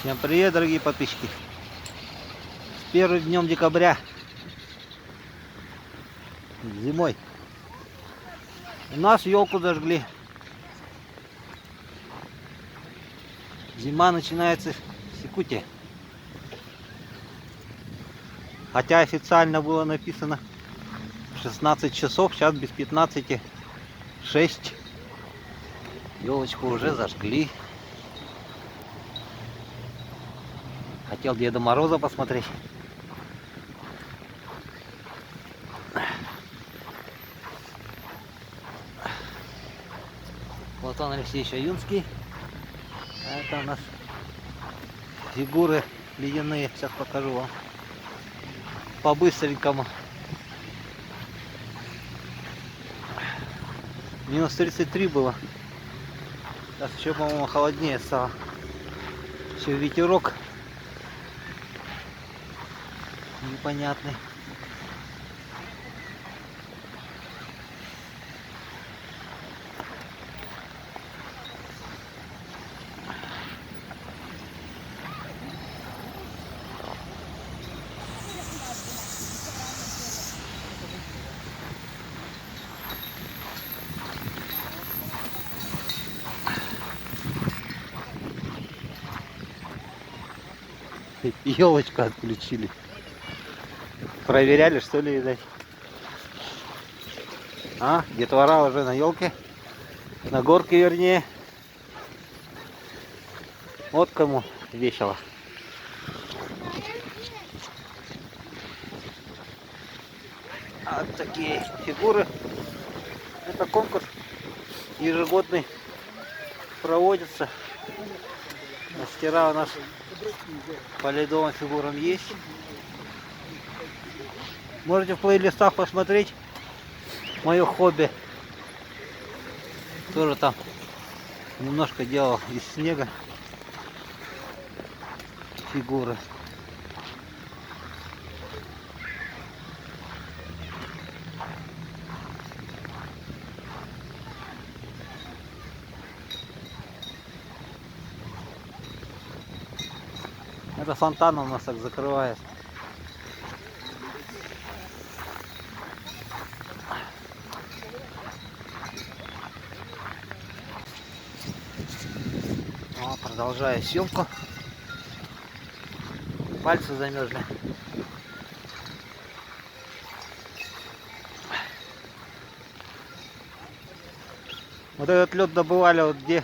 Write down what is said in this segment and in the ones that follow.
Всем привет, дорогие подписчики! С первым днем декабря, зимой, у нас елку зажгли. Зима начинается в Якутии. Хотя официально было написано 16 часов, сейчас без 15, 6. Елочку уже зажгли. Хотел Деда Мороза посмотреть. Вот он, Алексей Шаюнский. А это у нас фигуры ледяные. Сейчас покажу вам. По-быстренькому. Минус 33 было. Сейчас еще, по-моему, холоднее стало. Еще ветерок непонятный. Елочку отключили. Проверяли, что ли, видать. А, детвора уже на елке. На горке, вернее. Вот кому весело. Вот такие фигуры. Это конкурс ежегодный проводится. Мастера у нас по ледовым фигурам есть. Можете в плейлистах посмотреть мое хобби. Тоже там немножко делал из снега фигуры. Это фонтан у нас так закрывает. О, продолжаю съемку. Пальцы замерзли. Вот этот лед добывали, вот где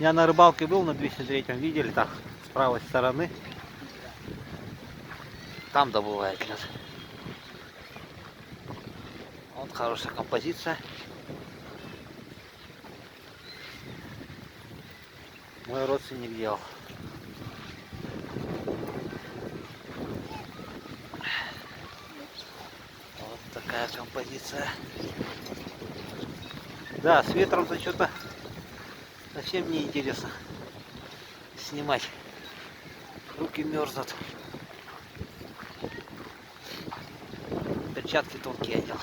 я на рыбалке был, на 203-м, видели, так, с правой стороны. Там добывает лед. Вот хорошая композиция. Мой родственник делал. Вот такая композиция. Да, с ветром-то что-то совсем не интересно снимать. Руки мерзнут. Перчатки тонкие одел.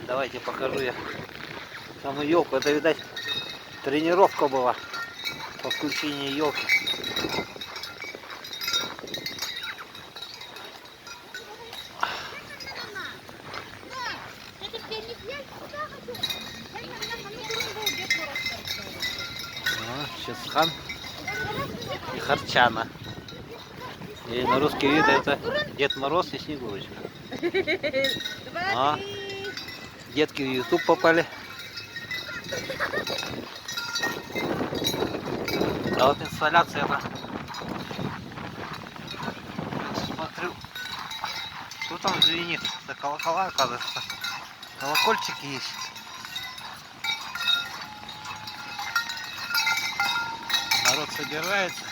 Давайте покажу я саму елку. Это, видать, тренировка была по включению елки. Чесхан и Харчана. И на русский вид это Дед Мороз и Снегурочка. А, детки в YouTube попали. А вот инсталляция это. Смотрю, что там звенит. Это колокола, оказывается. Колокольчики есть. Народ собирается.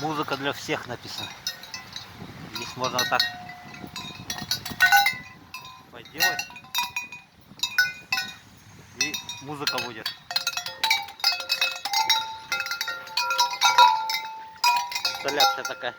Музыка для всех написана. Здесь можно так поделать. Музыка будет. Соляция такая.